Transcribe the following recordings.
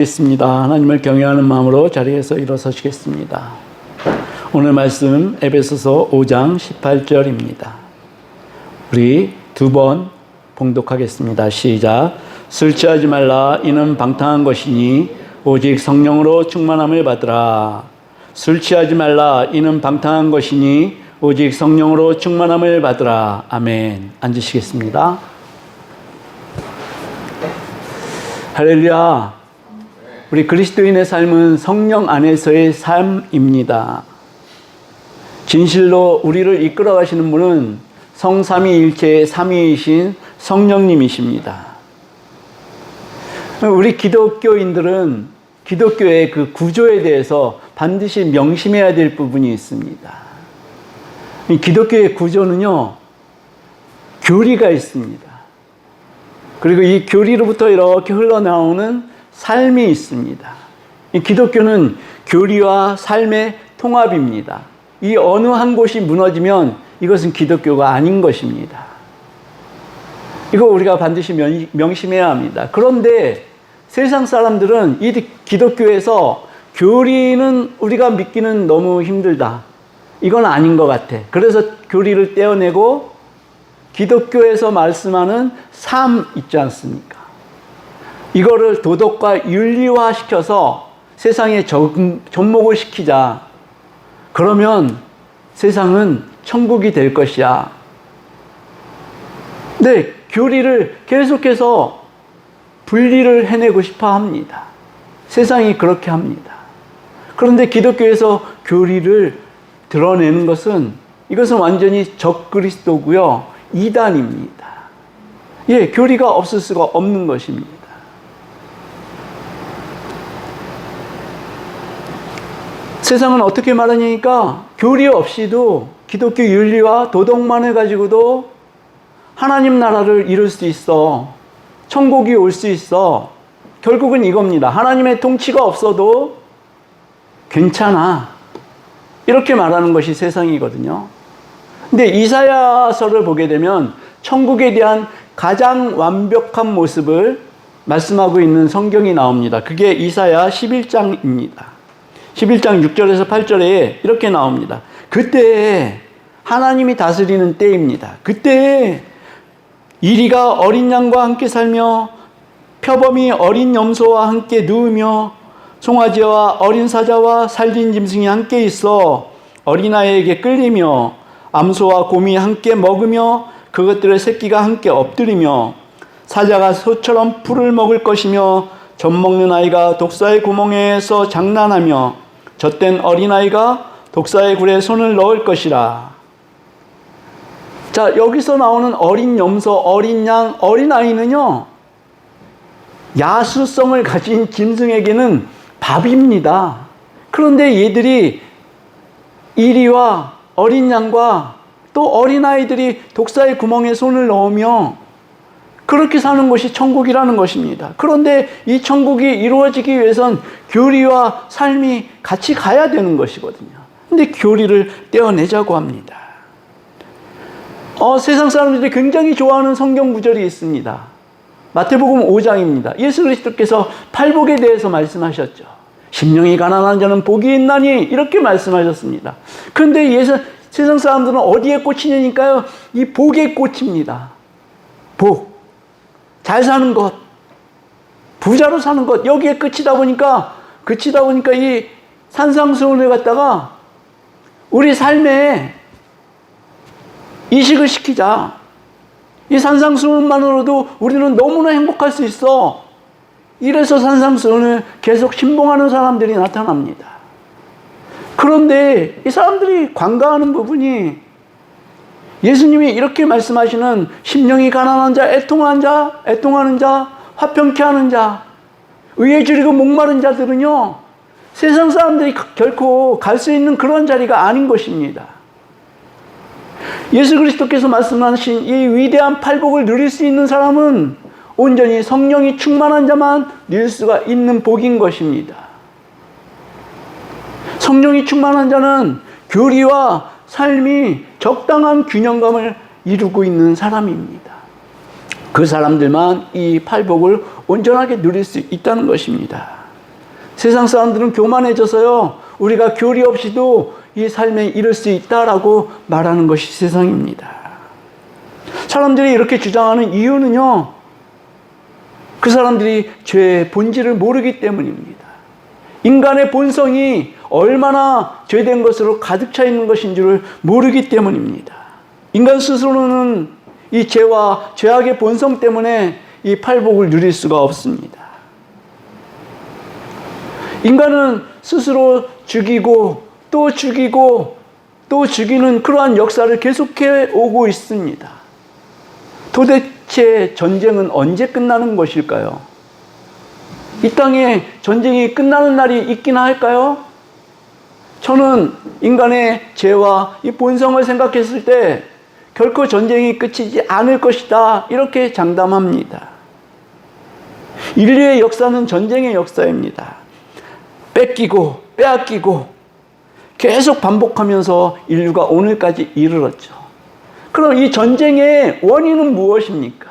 있습니다. 하나님을 경외하는 마음으로 자리에서 일어서시겠습니다. 오늘 말씀 에베소서 5장 18절입니다. 우리 두 번 봉독하겠습니다. 시작. 술 취하지 말라. 이는 방탕한 것이니 오직 성령으로 충만함을 받으라. 술 취하지 말라. 이는 방탕한 것이니 오직 성령으로 충만함을 받으라. 아멘. 앉으시겠습니다. 할렐루야. 우리 그리스도인의 삶은 성령 안에서의 삶입니다. 진실로 우리를 이끌어 가시는 분은 성삼위일체의 삼위이신 성령님이십니다. 우리 기독교인들은 기독교의 그 구조에 대해서 반드시 명심해야 될 부분이 있습니다. 이 기독교의 구조는요, 교리가 있습니다. 그리고 이 교리로부터 이렇게 흘러나오는 삶이 있습니다. 이 기독교는 교리와 삶의 통합입니다. 이 어느 한 곳이 무너지면 이것은 기독교가 아닌 것입니다. 이거 우리가 반드시 명심해야 합니다. 그런데 세상 사람들은 이 기독교에서 교리는 우리가 믿기는 너무 힘들다. 이건 아닌 것 같아. 그래서 교리를 떼어내고 기독교에서 말씀하는 삶 있지 않습니까? 이거를 도덕과 윤리화 시켜서 세상에 접목을 시키자. 그러면 세상은 천국이 될 것이야. 네, 교리를 계속해서 분리를 해내고 싶어 합니다. 세상이 그렇게 합니다. 그런데 기독교에서 교리를 드러내는 것은 이것은 완전히 적그리스도고요, 이단입니다. 예, 교리가 없을 수가 없는 것입니다. 세상은 어떻게 말하냐니까 교리 없이도 기독교 윤리와 도덕만을 가지고도 하나님 나라를 이룰 수 있어. 천국이 올 수 있어. 결국은 이겁니다. 하나님의 통치가 없어도 괜찮아. 이렇게 말하는 것이 세상이거든요. 근데 이사야서를 보게 되면 천국에 대한 가장 완벽한 모습을 말씀하고 있는 성경이 나옵니다. 그게 이사야 11장입니다. 11장 6절에서 8절에 이렇게 나옵니다. 그때 하나님이 다스리는 때입니다. 그때 이리가 어린 양과 함께 살며 표범이 어린 염소와 함께 누우며 송아지와 어린 사자와 살진 짐승이 함께 있어 어린아이에게 끌리며 암소와 곰이 함께 먹으며 그것들의 새끼가 함께 엎드리며 사자가 소처럼 풀을 먹을 것이며 젖먹는 아이가 독사의 구멍에서 장난하며 젖된 어린아이가 독사의 굴에 손을 넣을 것이라. 자, 여기서 나오는 어린 염소, 어린 양, 어린아이는요, 야수성을 가진 짐승에게는 밥입니다. 그런데 얘들이 이리와 어린 양과 또 어린아이들이 독사의 구멍에 손을 넣으며 그렇게 사는 것이 천국이라는 것입니다. 그런데 이 천국이 이루어지기 위해선 교리와 삶이 같이 가야 되는 것이거든요. 근데 교리를 떼어내자고 합니다. 세상 사람들이 굉장히 좋아하는 성경 구절이 있습니다. 마태복음 5장입니다. 예수 그리스도께서 팔복에 대해서 말씀하셨죠. 심령이 가난한 자는 복이 있나니 이렇게 말씀하셨습니다. 그런데 세상 사람들은 어디에 꽂히냐니까요. 이 복에 꽂힙니다. 복. 잘 사는 것, 부자로 사는 것, 여기에 그치다 보니까 이 산상수훈을 갖다가 우리 삶에 이식을 시키자. 이 산상수훈만으로도 우리는 너무나 행복할 수 있어. 이래서 산상수훈을 계속 신봉하는 사람들이 나타납니다. 그런데 이 사람들이 관가하는 부분이 예수님이 이렇게 말씀하시는 심령이 가난한 자, 애통하는 자, 화평케 하는 자, 의에 줄이고 목마른 자들은요, 세상 사람들이 결코 갈 수 있는 그런 자리가 아닌 것입니다. 예수 그리스도께서 말씀하신 이 위대한 팔복을 누릴 수 있는 사람은 온전히 성령이 충만한 자만 누릴 수가 있는 복인 것입니다. 성령이 충만한 자는 교리와 삶이 적당한 균형감을 이루고 있는 사람입니다. 그 사람들만 이 팔복을 온전하게 누릴 수 있다는 것입니다. 세상 사람들은 교만해져서요, 우리가 교리 없이도 이 삶에 이를 수 있다라고 말하는 것이 세상입니다. 사람들이 이렇게 주장하는 이유는요, 그 사람들이 죄의 본질을 모르기 때문입니다. 인간의 본성이 얼마나 죄된 것으로 가득 차 있는 것인 줄을 모르기 때문입니다. 인간 스스로는 이 죄와 죄악의 본성 때문에 이 팔복을 누릴 수가 없습니다. 인간은 스스로 죽이고 또 죽이고 또 죽이는 그러한 역사를 계속해 오고 있습니다. 도대체 전쟁은 언제 끝나는 것일까요? 이 땅에 전쟁이 끝나는 날이 있긴 할까요? 저는 인간의 죄와 이 본성을 생각했을 때 결코 전쟁이 끝이지 않을 것이다, 이렇게 장담합니다. 인류의 역사는 전쟁의 역사입니다. 뺏기고 빼앗기고 계속 반복하면서 인류가 오늘까지 이르렀죠. 그럼 이 전쟁의 원인은 무엇입니까?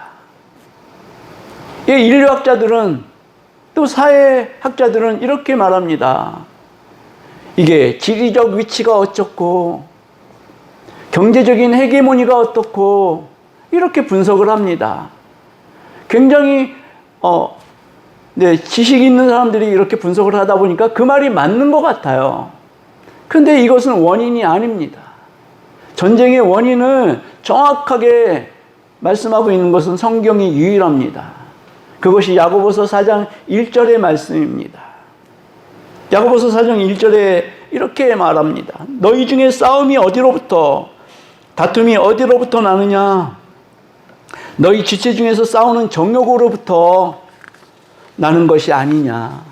이 인류학자들은, 또 사회학자들은 이렇게 말합니다. 이게 지리적 위치가 어쩌고 경제적인 헤게모니가 어떻고 이렇게 분석을 합니다. 굉장히 지식 있는 사람들이 이렇게 분석을 하다 보니까 그 말이 맞는 것 같아요. 그런데 이것은 원인이 아닙니다. 전쟁의 원인을 정확하게 말씀하고 있는 것은 성경이 유일합니다. 그것이 야고보서 4장 1절의 말씀입니다. 야고보서 4장 1절에 이렇게 말합니다. 너희 중에 싸움이 어디로부터, 다툼이 어디로부터 나느냐? 너희 지체 중에서 싸우는 정욕으로부터 나는 것이 아니냐.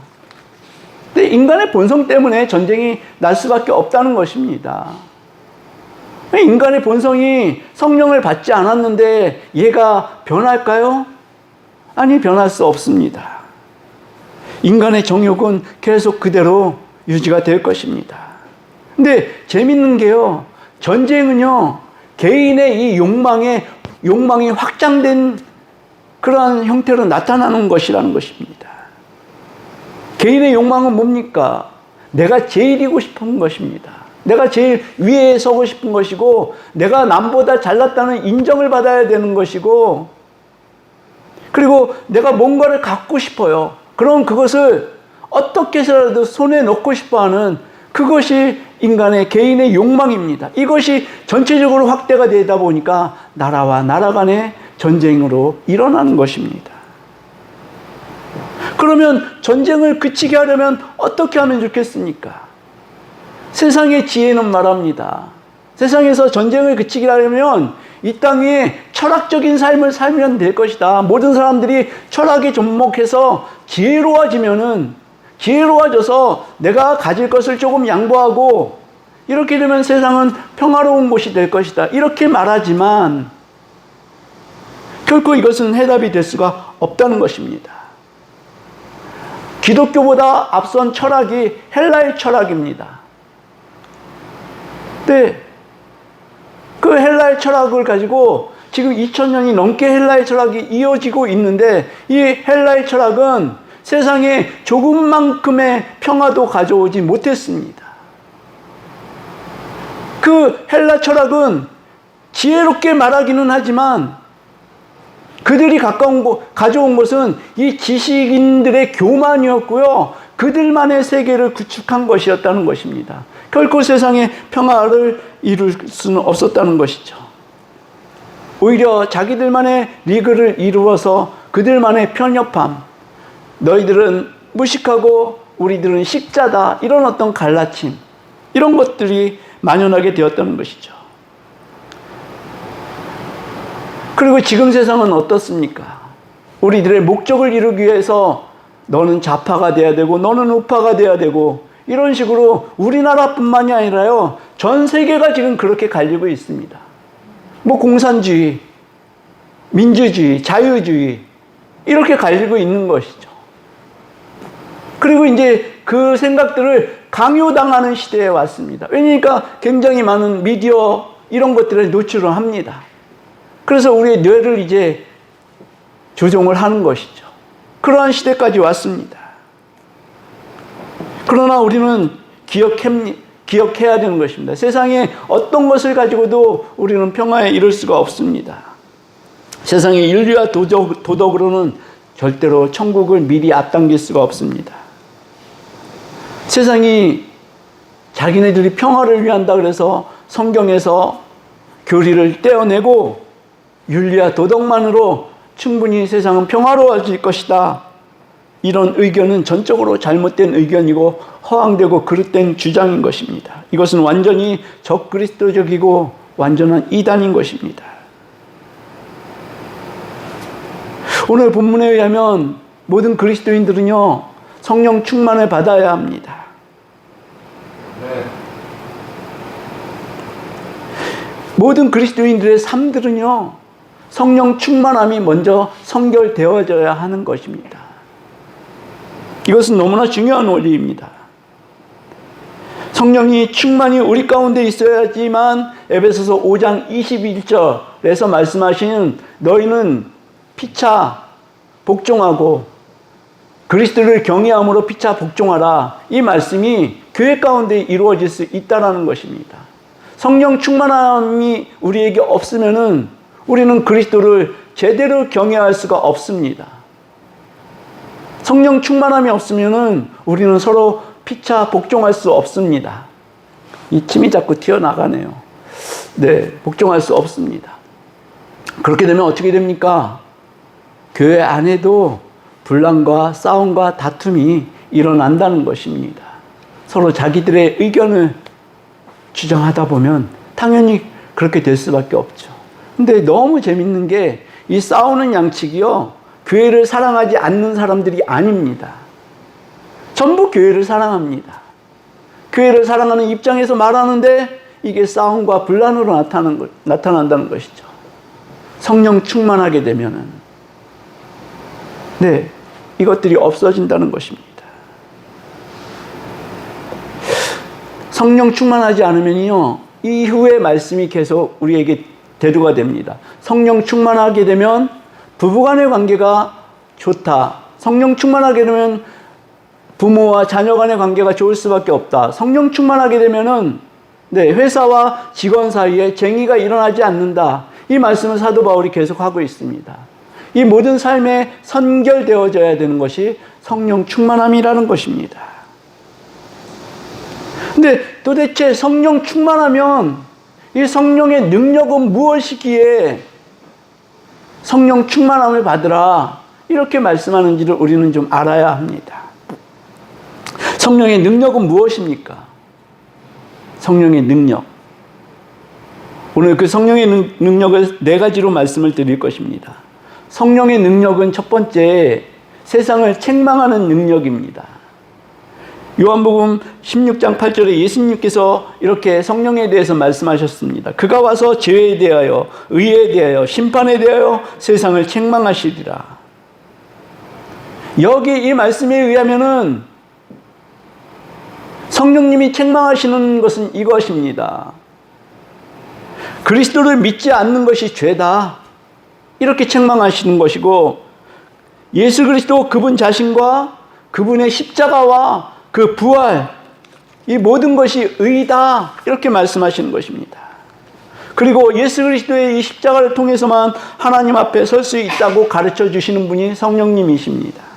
근데 인간의 본성 때문에 전쟁이 날 수밖에 없다는 것입니다. 인간의 본성이 성령을 받지 않았는데 얘가 변할까요? 아니, 변할 수 없습니다. 인간의 정욕은 계속 그대로 유지가 될 것입니다. 근데 재밌는 게요, 전쟁은요, 개인의 이 욕망이 확장된 그러한 형태로 나타나는 것이라는 것입니다. 개인의 욕망은 뭡니까? 내가 제일이고 싶은 것입니다. 내가 제일 위에 서고 싶은 것이고, 내가 남보다 잘났다는 인정을 받아야 되는 것이고, 그리고 내가 뭔가를 갖고 싶어요. 그럼 그것을 어떻게 해서라도 손에 넣고 싶어 하는, 그것이 인간의 개인의 욕망입니다. 이것이 전체적으로 확대가 되다 보니까 나라와 나라 간의 전쟁으로 일어나는 것입니다. 그러면 전쟁을 그치게 하려면 어떻게 하면 좋겠습니까? 세상의 지혜는 말합니다. 세상에서 전쟁을 그치게 하려면 이 땅에 철학적인 삶을 살면 될 것이다. 모든 사람들이 철학에 접목해서 지혜로워져서 내가 가질 것을 조금 양보하고 이렇게 되면 세상은 평화로운 곳이 될 것이다, 이렇게 말하지만 결코 이것은 해답이 될 수가 없다는 것입니다. 기독교보다 앞선 철학이 헬라의 철학입니다. 네, 그 헬라의 철학을 가지고 지금 2000년이 넘게 헬라의 철학이 이어지고 있는데, 이 헬라의 철학은 세상에 조금만큼의 평화도 가져오지 못했습니다. 그 헬라 철학은 지혜롭게 말하기는 하지만 그들이 가져온 것은 이 지식인들의 교만이었고요, 그들만의 세계를 구축한 것이었다는 것입니다. 결코 세상에 평화를 이룰 수는 없었다는 것이죠. 오히려 자기들만의 리그를 이루어서 그들만의 편협함, 너희들은 무식하고 우리들은 식자다, 이런 어떤 갈라침, 이런 것들이 만연하게 되었다는 것이죠. 그리고 지금 세상은 어떻습니까? 우리들의 목적을 이루기 위해서 너는 좌파가 돼야 되고 너는 우파가 돼야 되고, 이런 식으로 우리나라뿐만이 아니라요, 전 세계가 지금 그렇게 갈리고 있습니다. 공산주의, 민주주의, 자유주의, 이렇게 갈리고 있는 것이죠. 그리고 이제 그 생각들을 강요당하는 시대에 왔습니다. 왜냐니까 굉장히 많은 미디어 이런 것들에 노출을 합니다. 그래서 우리의 뇌를 이제 조종을 하는 것이죠. 그러한 시대까지 왔습니다. 그러나 우리는 기억해야 되는 것입니다. 세상에 어떤 것을 가지고도 우리는 평화에 이를 수가 없습니다. 세상의 윤리와 도덕으로는 절대로 천국을 미리 앞당길 수가 없습니다. 세상이 자기네들이 평화를 위한다 그래서 성경에서 교리를 떼어내고 윤리와 도덕만으로 충분히 세상은 평화로워질 것이다. 이런 의견은 전적으로 잘못된 의견이고 허황되고 그릇된 주장인 것입니다. 이것은 완전히 적그리스도적이고 완전한 이단인 것입니다. 오늘 본문에 의하면 모든 그리스도인들은요, 성령 충만을 받아야 합니다. 네. 모든 그리스도인들의 삶들은요, 성령 충만함이 먼저 선결되어져야 하는 것입니다. 이것은 너무나 중요한 원리입니다. 성령이 충만히 우리 가운데 있어야지만 에베소서 5장 21절에서 말씀하시는 너희는 피차 복종하고 그리스도를 경외함으로 피차 복종하라, 이 말씀이 교회 가운데 이루어질 수 있다는 것입니다. 성령 충만함이 우리에게 없으면은 우리는 그리스도를 제대로 경외할 수가 없습니다. 성령 충만함이 없으면은 우리는 서로 피차 복종할 수 없습니다. 이 침이 자꾸 튀어나가네요. 네, 복종할 수 없습니다. 그렇게 되면 어떻게 됩니까? 교회 안에도 분란과 싸움과 다툼이 일어난다는 것입니다. 서로 자기들의 의견을 주장하다 보면 당연히 그렇게 될 수밖에 없죠. 근데 너무 재밌는 게 이 싸우는 양측이요, 교회를 사랑하지 않는 사람들이 아닙니다. 전부 교회를 사랑합니다. 교회를 사랑하는 입장에서 말하는데 이게 싸움과 분란으로 나타난다는 것이죠. 성령 충만하게 되면은, 네, 이것들이 없어진다는 것입니다. 성령 충만하지 않으면요, 이후의 말씀이 계속 우리에게 대두가 됩니다. 성령 충만하게 되면 부부간의 관계가 좋다. 성령 충만하게 되면 부모와 자녀 간의 관계가 좋을 수밖에 없다. 성령 충만하게 되면은, 네, 회사와 직원 사이에 쟁의가 일어나지 않는다. 이 말씀을 사도 바울이 계속하고 있습니다. 이 모든 삶에 선결되어져야 되는 것이 성령 충만함이라는 것입니다. 근데 도대체 성령 충만하면 이 성령의 능력은 무엇이기에 성령 충만함을 받으라 이렇게 말씀하는지를 우리는 좀 알아야 합니다. 성령의 능력은 무엇입니까? 성령의 능력. 오늘 그 성령의 능력을 네 가지로 말씀을 드릴 것입니다. 성령의 능력은 첫 번째, 세상을 책망하는 능력입니다. 요한복음 16장 8절에 예수님께서 이렇게 성령에 대해서 말씀하셨습니다. 그가 와서 죄에 대하여, 의에 대하여, 심판에 대하여 세상을 책망하시리라. 여기 이 말씀에 의하면은 성령님이 책망하시는 것은 이것입니다. 그리스도를 믿지 않는 것이 죄다, 이렇게 책망하시는 것이고, 예수 그리스도 그분 자신과 그분의 십자가와 그 부활, 이 모든 것이 의다, 이렇게 말씀하시는 것입니다. 그리고 예수 그리스도의 이 십자가를 통해서만 하나님 앞에 설 수 있다고 가르쳐 주시는 분이 성령님이십니다.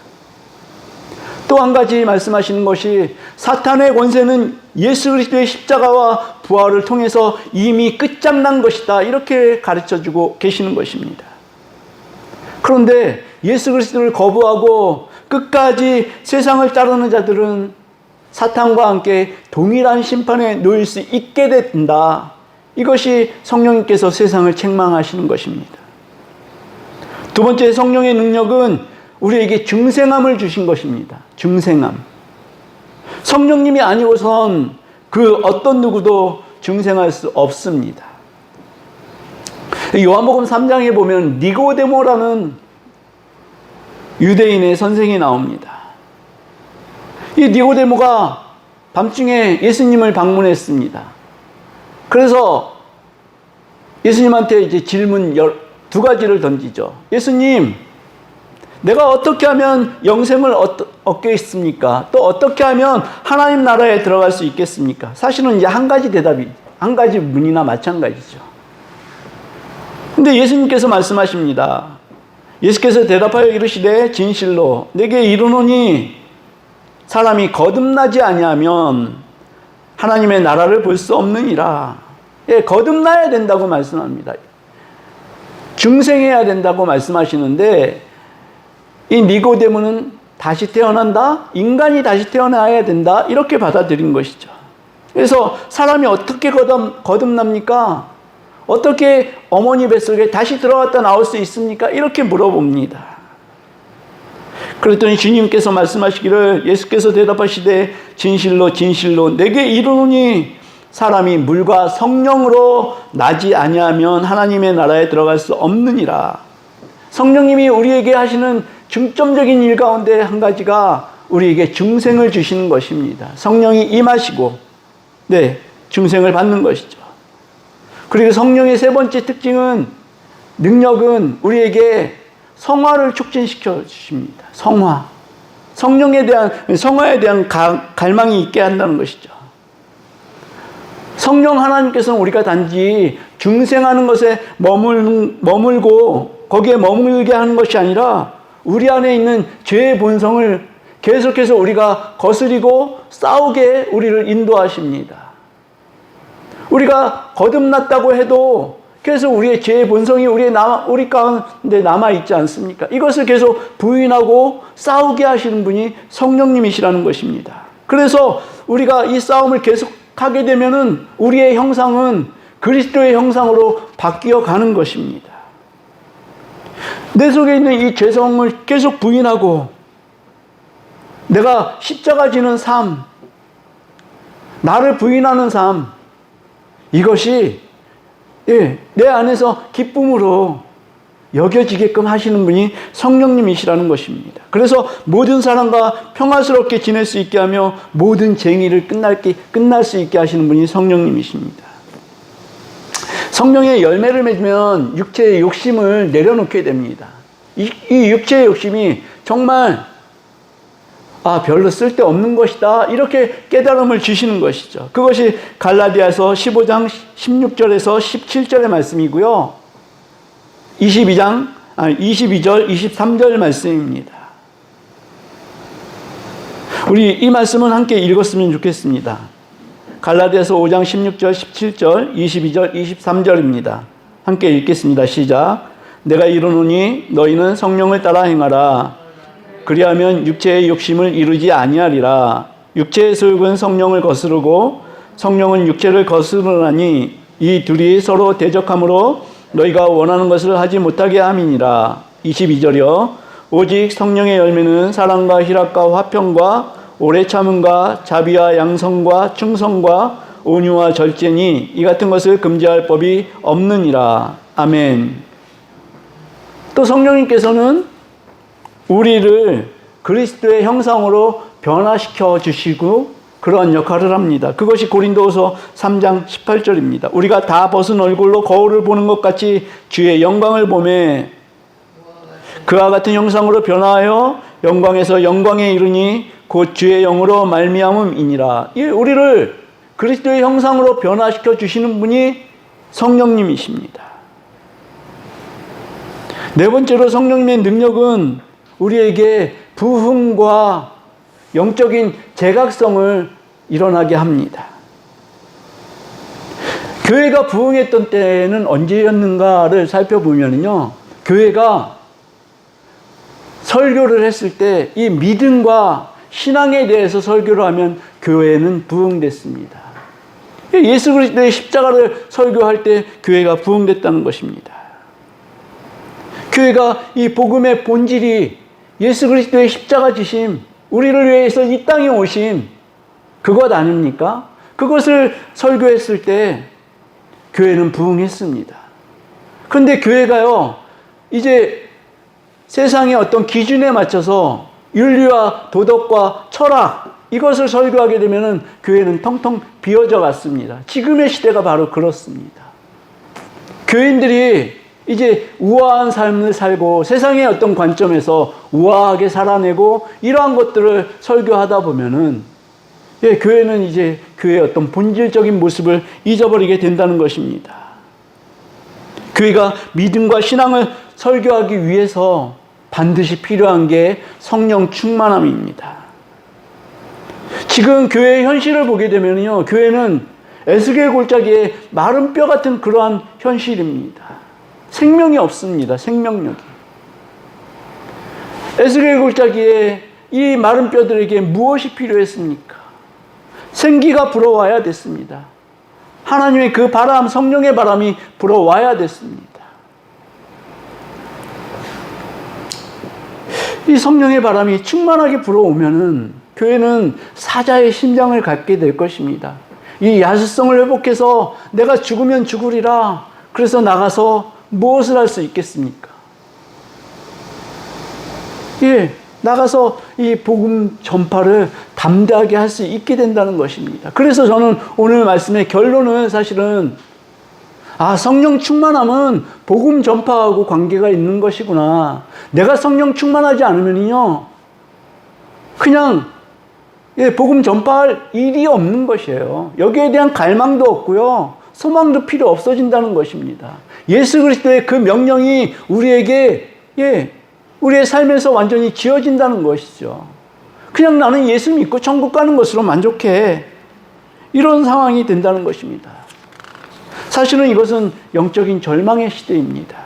또 한 가지 말씀하시는 것이 사탄의 권세는 예수 그리스도의 십자가와 부활을 통해서 이미 끝장난 것이다, 이렇게 가르쳐 주고 계시는 것입니다. 그런데 예수 그리스도를 거부하고 끝까지 세상을 따르는 자들은 사탄과 함께 동일한 심판에 놓일 수 있게 된다. 이것이 성령님께서 세상을 책망하시는 것입니다. 두 번째, 성령의 능력은 우리에게 중생함을 주신 것입니다. 중생함. 성령님이 아니고선 그 어떤 누구도 중생할 수 없습니다. 요한복음 3장에 보면 니고데모라는 유대인의 선생이 나옵니다. 이 니고데모가 밤중에 예수님을 방문했습니다. 그래서 예수님한테 이제 질문 두 가지를 던지죠. 예수님, 내가 어떻게 하면 영생을 얻겠습니까? 또 어떻게 하면 하나님 나라에 들어갈 수 있겠습니까? 사실은 이제 한 가지 대답이, 한 가지 문이나 마찬가지죠. 근데 예수님께서 말씀하십니다. 예수께서 대답하여 이르시되 진실로 내게 이르노니 사람이 거듭나지 아니하면 하나님의 나라를 볼 수 없느니라. 예, 거듭나야 된다고 말씀합니다. 중생해야 된다고 말씀하시는데 이 니고데모는 다시 태어난다? 인간이 다시 태어나야 된다? 이렇게 받아들인 것이죠. 그래서 사람이 어떻게 거듭납니까? 어떻게 어머니 뱃속에 다시 들어갔다 나올 수 있습니까? 이렇게 물어봅니다. 그랬더니 주님께서 말씀하시기를 예수께서 대답하시되 진실로 진실로 내게 이르노니 사람이 물과 성령으로 나지 아니하면 하나님의 나라에 들어갈 수 없느니라. 성령님이 우리에게 하시는 중점적인 일 가운데 한 가지가 우리에게 중생을 주시는 것입니다. 성령이 임하시고 중생을 받는 것이죠. 그리고 성령의 세 번째 특징은 능력은 우리에게 성화를 촉진시켜 주십니다. 성화. 성령에 대한 성화에 대한 갈망이 있게 한다는 것이죠. 성령 하나님께서는 우리가 단지 중생하는 것에 머물고 거기에 머물게 하는 것이 아니라 우리 안에 있는 죄의 본성을 계속해서 우리가 거스리고 싸우게 우리를 인도하십니다. 우리가 거듭났다고 해도 계속 우리의 죄의 본성이 우리 가운데 남아있지 않습니까? 이것을 계속 부인하고 싸우게 하시는 분이 성령님이시라는 것입니다. 그래서 우리가 이 싸움을 계속하게 되면은 우리의 형상은 그리스도의 형상으로 바뀌어 가는 것입니다. 내 속에 있는 이 죄성을 계속 부인하고 내가 십자가 지는 삶, 나를 부인하는 삶, 이것이 내 안에서 기쁨으로 여겨지게끔 하시는 분이 성령님이시라는 것입니다. 그래서 모든 사람과 평화스럽게 지낼 수 있게 하며 모든 쟁의를 끝날 수 있게 하시는 분이 성령님이십니다. 성령의 열매를 맺으면 육체의 욕심을 내려놓게 됩니다. 이 육체의 욕심이 정말 별로 쓸데없는 것이다 이렇게 깨달음을 주시는 것이죠. 그것이 갈라디아서 15장 16절에서 17절의 말씀이고요. 22절 23절 말씀입니다. 우리 이 말씀은 함께 읽었으면 좋겠습니다. 갈라디아서 5장 16절 17절 22절 23절입니다. 함께 읽겠습니다. 시작. 내가 이르노니 너희는 성령을 따라 행하라. 그리하면 육체의 욕심을 이루지 아니하리라. 육체의 소욕은 성령을 거스르고 성령은 육체를 거스르나니 이 둘이 서로 대적하므로 너희가 원하는 것을 하지 못하게 함이니라. 22절이요. 오직 성령의 열매는 사랑과 희락과 화평과 오래 참음과 자비와 양성과 충성과 온유와 절제니 이 같은 것을 금지할 법이 없느니라. 아멘. 또 성령님께서는 우리를 그리스도의 형상으로 변화시켜 주시고 그러한 역할을 합니다. 그것이 고린도후서 3장 18절입니다. 우리가 다 벗은 얼굴로 거울을 보는 것 같이 주의 영광을 보매 그와 같은 형상으로 변화하여 영광에서 영광에 이르니 곧 주의 영으로 말미암음이니라. 우리를 그리스도의 형상으로 변화시켜 주시는 분이 성령님이십니다. 네 번째로 성령님의 능력은 우리에게 부흥과 영적인 재각성을 일어나게 합니다. 교회가 부흥했던 때는 언제였는가를 살펴보면요, 교회가 설교를 했을 때 이 믿음과 신앙에 대해서 설교를 하면 교회는 부흥됐습니다. 예수 그리스도의 십자가를 설교할 때 교회가 부흥됐다는 것입니다. 교회가 이 복음의 본질이 예수 그리스도의 십자가 지심, 우리를 위해서 이 땅에 오심, 그것 아닙니까? 그것을 설교했을 때 교회는 부흥했습니다. 그런데 교회가요, 이제 세상의 어떤 기준에 맞춰서 윤리와 도덕과 철학, 이것을 설교하게 되면 교회는 텅텅 비어져 갔습니다. 지금의 시대가 바로 그렇습니다. 교인들이 이제 우아한 삶을 살고 세상의 어떤 관점에서 우아하게 살아내고 이러한 것들을 설교하다 보면은 교회는 이제 교회의 어떤 본질적인 모습을 잊어버리게 된다는 것입니다. 교회가 믿음과 신앙을 설교하기 위해서 반드시 필요한 게 성령 충만함입니다. 지금 교회의 현실을 보게 되면요, 교회는 에스겔 골짜기에 마른 뼈 같은 그러한 현실입니다. 생명이 없습니다. 생명력이. 에스겔 골짜기에 이 마른 뼈들에게 무엇이 필요했습니까? 생기가 불어와야 됐습니다. 하나님의 그 바람, 성령의 바람이 불어와야 됐습니다. 이 성령의 바람이 충만하게 불어오면은 교회는 사자의 심장을 갖게 될 것입니다. 이 야수성을 회복해서 내가 죽으면 죽으리라. 그래서 나가서 무엇을 할 수 있겠습니까? 나가서 이 복음 전파를 담대하게 할 수 있게 된다는 것입니다. 그래서 저는 오늘 말씀의 결론은 사실은 성령 충만함은 복음 전파하고 관계가 있는 것이구나. 내가 성령 충만하지 않으면요, 그냥 복음 전파할 일이 없는 것이에요. 여기에 대한 갈망도 없고요, 소망도 필요 없어진다는 것입니다. 예수 그리스도의 그 명령이 우리에게 우리의 삶에서 완전히 지어진다는 것이죠. 그냥 나는 예수 믿고 천국 가는 것으로 만족해. 이런 상황이 된다는 것입니다. 사실은 이것은 영적인 절망의 시대입니다.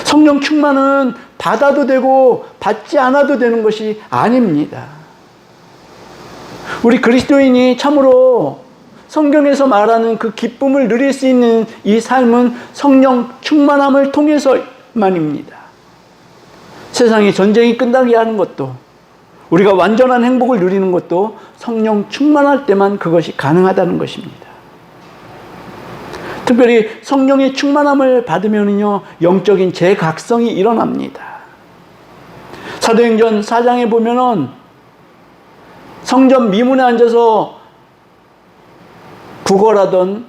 성령 충만은 받아도 되고 받지 않아도 되는 것이 아닙니다. 우리 그리스도인이 참으로 성경에서 말하는 그 기쁨을 누릴 수 있는 이 삶은 성령 충만함을 통해서만입니다. 세상에 전쟁이 끝나게 하는 것도, 우리가 완전한 행복을 누리는 것도 성령 충만할 때만 그것이 가능하다는 것입니다. 특별히 성령의 충만함을 받으면요, 영적인 재각성이 일어납니다. 사도행전 4장에 보면은 성전 미문에 앉아서 구걸하던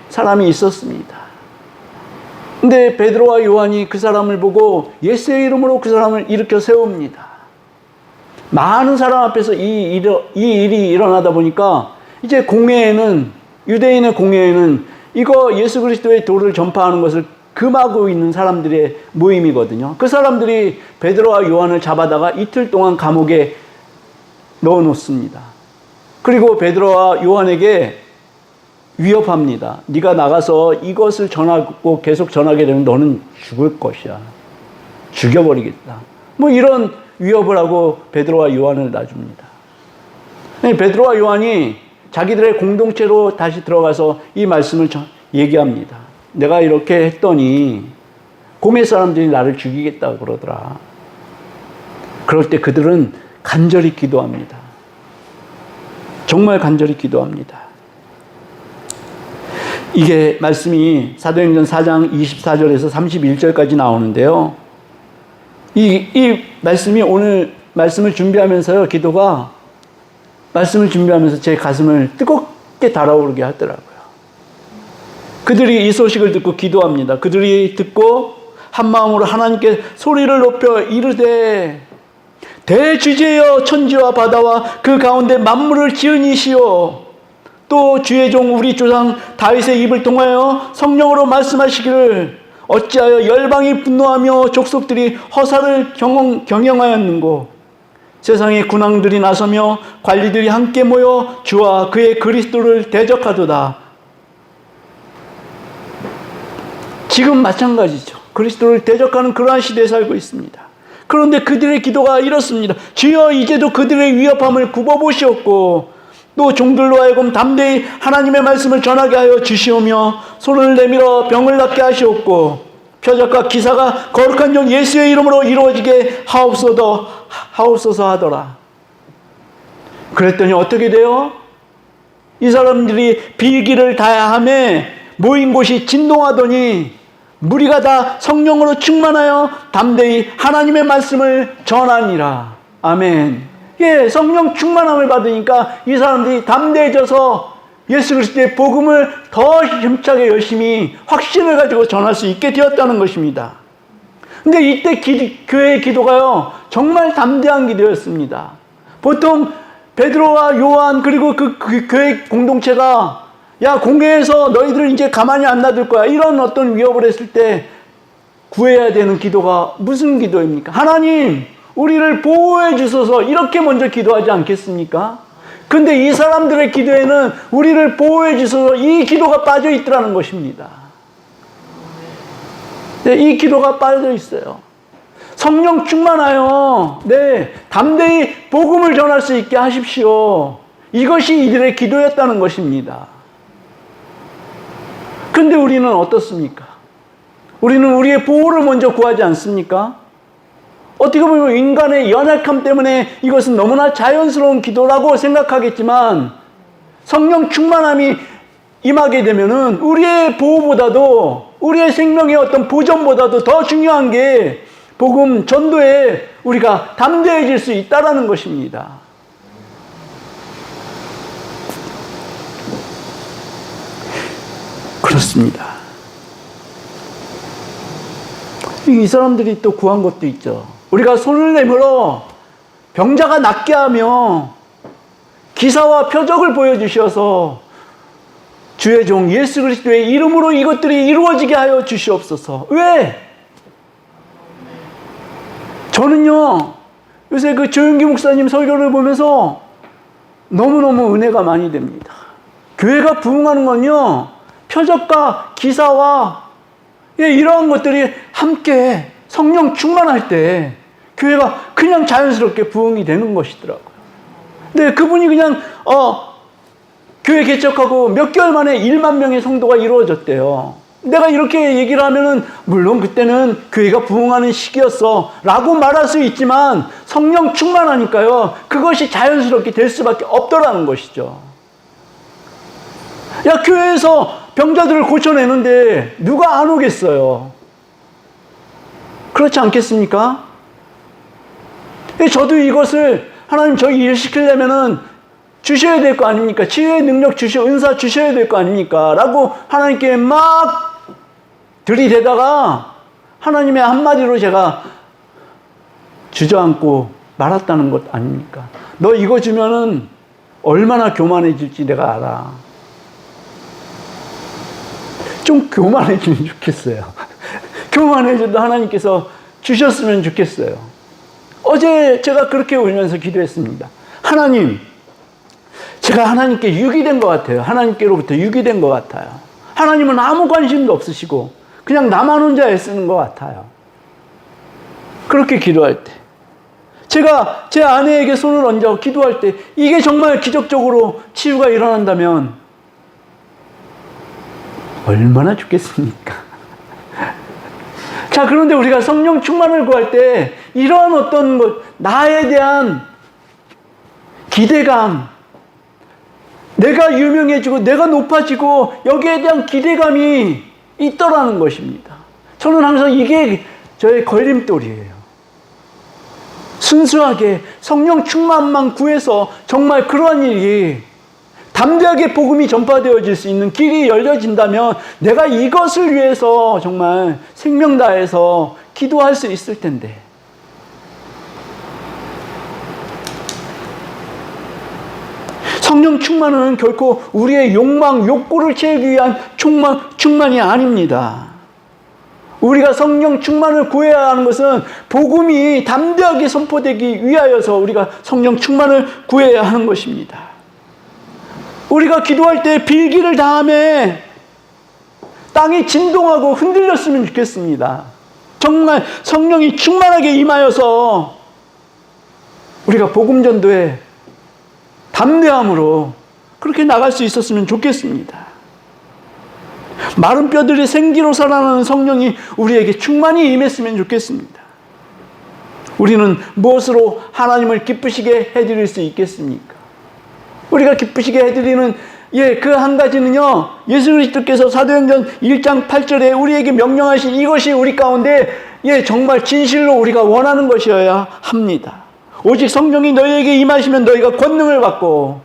사람이 있었습니다. 근데 베드로와 요한이 그 사람을 보고 예수의 이름으로 그 사람을 일으켜 세웁니다. 많은 사람 앞에서 이 일이 일어나다 보니까 이제 공회에는, 유대인의 공회에는 이거 예수 그리스도의 도를 전파하는 것을 금하고 있는 사람들의 모임이거든요. 그 사람들이 베드로와 요한을 잡아다가 이틀 동안 감옥에 넣어 놓습니다. 그리고 베드로와 요한에게 위협합니다. 네가 나가서 이것을 전하고 계속 전하게 되면 너는 죽을 것이야. 죽여버리겠다. 뭐 이런 위협을 하고 베드로와 요한을 놔줍니다. 베드로와 요한이 자기들의 공동체로 다시 들어가서 이 말씀을 얘기합니다. 내가 이렇게 했더니 공회 사람들이 나를 죽이겠다고 그러더라. 그럴 때 그들은 간절히 기도합니다. 정말 간절히 기도합니다. 이게 말씀이 사도행전 4장 24절에서 31절까지 나오는데요. 이 말씀이 오늘 말씀을 준비하면서요, 기도가 말씀을 준비하면서 제 가슴을 뜨겁게 달아오르게 하더라고요. 그들이 이 소식을 듣고 기도합니다. 그들이 듣고 한 마음으로 하나님께 소리를 높여 이르되 대주제여 천지와 바다와 그 가운데 만물을 지은 이시오. 또 주의 종 우리 조상 다윗의 입을 통하여 성령으로 말씀하시기를 어찌하여 열방이 분노하며 족속들이 허사를 경영하였는고 세상의 군왕들이 나서며 관리들이 함께 모여 주와 그의 그리스도를 대적하도다. 지금 마찬가지죠. 그리스도를 대적하는 그러한 시대에 살고 있습니다. 그런데 그들의 기도가 이렇습니다. 주여 이제도 그들의 위협함을 굽어보시옵고 또 종들로 하여금 담대히 하나님의 말씀을 전하게 하여 주시오며 손을 내밀어 병을 낫게 하시옵고 표적과 기사가 거룩한 종 예수의 이름으로 이루어지게 하옵소서 하더라. 그랬더니 어떻게 돼요? 이 사람들이 빌기를 다하며 모인 곳이 진동하더니 무리가 다 성령으로 충만하여 담대히 하나님의 말씀을 전하니라. 아멘. 성령 충만함을 받으니까 이 사람들이 담대해져서 예수 그리스도의 복음을 더 힘차게 열심히 확신을 가지고 전할 수 있게 되었다는 것입니다. 근데 이때 교회의 기도가요, 정말 담대한 기도였습니다. 보통 베드로와 요한 그리고 그 교회 공동체가 야, 공회에서 너희들 이제 가만히 안 놔둘 거야, 이런 어떤 위협을 했을 때 구해야 되는 기도가 무슨 기도입니까? 하나님, 우리를 보호해 주소서, 이렇게 먼저 기도하지 않겠습니까? 근데 이 사람들의 기도에는 우리를 보호해 주소서, 이 기도가 빠져 있더라는 것입니다. 네, 이 기도가 빠져 있어요. 성령 충만하여 네, 담대히 복음을 전할 수 있게 하십시오. 이것이 이들의 기도였다는 것입니다. 근데 우리는 어떻습니까? 우리는 우리의 보호를 먼저 구하지 않습니까? 어떻게 보면 인간의 연약함 때문에 이것은 너무나 자연스러운 기도라고 생각하겠지만, 성령 충만함이 임하게 되면은 우리의 보호보다도, 우리의 생명의 어떤 보전보다도 더 중요한 게 복음 전도에 우리가 담대해질 수 있다라는 것입니다. 그렇습니다. 이 사람들이 또 구한 것도 있죠. 우리가 손을 내밀어 병자가 낫게 하며 기사와 표적을 보여주셔서 주의 종 예수 그리스도의 이름으로 이것들이 이루어지게 하여 주시옵소서. 왜? 저는요, 요새 그 조윤기 목사님 설교를 보면서 너무너무 은혜가 많이 됩니다. 교회가 부흥하는 건요, 표적과 기사와 이러한 것들이 함께 성령 충만할 때 교회가 그냥 자연스럽게 부흥이 되는 것이더라고요. 근데 그분이 그냥 교회 개척하고 몇 개월 만에 1만 명의 성도가 이루어졌대요. 내가 이렇게 얘기를 하면은 물론 그때는 교회가 부흥하는 시기였어 라고 말할 수 있지만, 성령 충만하니까요, 그것이 자연스럽게 될 수밖에 없더라는 것이죠. 야, 교회에서 병자들을 고쳐내는데 누가 안 오겠어요? 그렇지 않겠습니까? 저도 이것을 하나님 저희 일 시키려면은 주셔야 될 거 아닙니까? 치유의 능력 은사 주셔야 될 거 아닙니까? 라고 하나님께 막 들이대다가 하나님의 한마디로 제가 주저앉고 말았다는 것 아닙니까? 너 이거 주면은 얼마나 교만해질지 내가 알아. 좀 교만해지면 좋겠어요. 교만해져도 하나님께서 주셨으면 좋겠어요. 어제 제가 그렇게 울면서 기도했습니다. 하나님, 제가 하나님께 유기된 것 같아요. 하나님께로부터 유기된 것 같아요. 하나님은 아무 관심도 없으시고 그냥 나만 혼자 애쓰는 것 같아요. 그렇게 기도할 때, 제가 제 아내에게 손을 얹어 기도할 때 이게 정말 기적적으로 치유가 일어난다면 얼마나 좋겠습니까? 자, 그런데 우리가 성령 충만을 구할 때 이러한 어떤 나에 대한 기대감, 내가 유명해지고 내가 높아지고 여기에 대한 기대감이 있더라는 것입니다. 저는 항상 이게 저의 걸림돌이에요. 순수하게 성령 충만만 구해서 정말 그러한 일이 담대하게 복음이 전파되어질 수 있는 길이 열려진다면 내가 이것을 위해서 정말 생명 다해서 기도할 수 있을 텐데, 성령 충만은 결코 우리의 욕망, 욕구를 채우기 위한 충만이 아닙니다. 우리가 성령 충만을 구해야 하는 것은 복음이 담대하게 선포되기 위하여서 우리가 성령 충만을 구해야 하는 것입니다. 우리가 기도할 때 빌기를 다함에 땅이 진동하고 흔들렸으면 좋겠습니다. 정말 성령이 충만하게 임하여서 우리가 복음 전도에 담대함으로 그렇게 나갈 수 있었으면 좋겠습니다. 마른 뼈들이 생기로 살아나는 성령이 우리에게 충만히 임했으면 좋겠습니다. 우리는 무엇으로 하나님을 기쁘시게 해드릴 수 있겠습니까? 우리가 기쁘시게 해드리는 그 한 가지는요, 예수 그리스도께서 사도행전 1장 8절에 우리에게 명령하신 이것이 우리 가운데 정말 진실로 우리가 원하는 것이어야 합니다. 오직 성령이 너희에게 임하시면 너희가 권능을 받고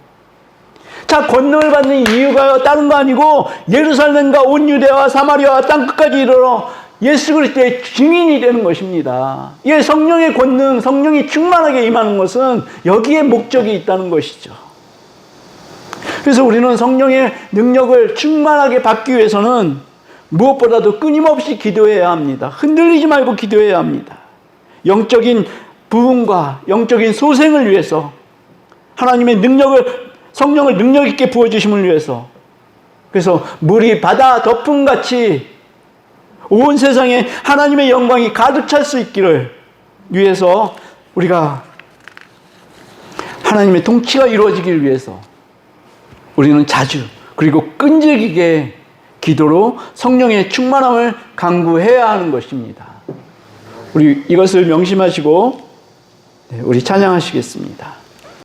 자, 권능을 받는 이유가 다른 거 아니고 예루살렘과 온 유대와 사마리아와 땅끝까지 이르러 예수 그리스도의 증인이 되는 것입니다. 예, 성령의 권능, 성령이 충만하게 임하는 것은 여기에 목적이 있다는 것이죠. 그래서 우리는 성령의 능력을 충만하게 받기 위해서는 무엇보다도 끊임없이 기도해야 합니다. 흔들리지 말고 기도해야 합니다. 영적인 부흥과 영적인 소생을 위해서, 하나님의 성령을 능력 있게 부어주심을 위해서, 그래서 물이 바다 덮음같이 온 세상에 하나님의 영광이 가득 찰 수 있기를 위해서, 우리가 하나님의 통치가 이루어지길 위해서 우리는 자주 그리고 끈질기게 기도로 성령의 충만함을 간구해야 하는 것입니다. 우리 이것을 명심하시고 우리 찬양하시겠습니다.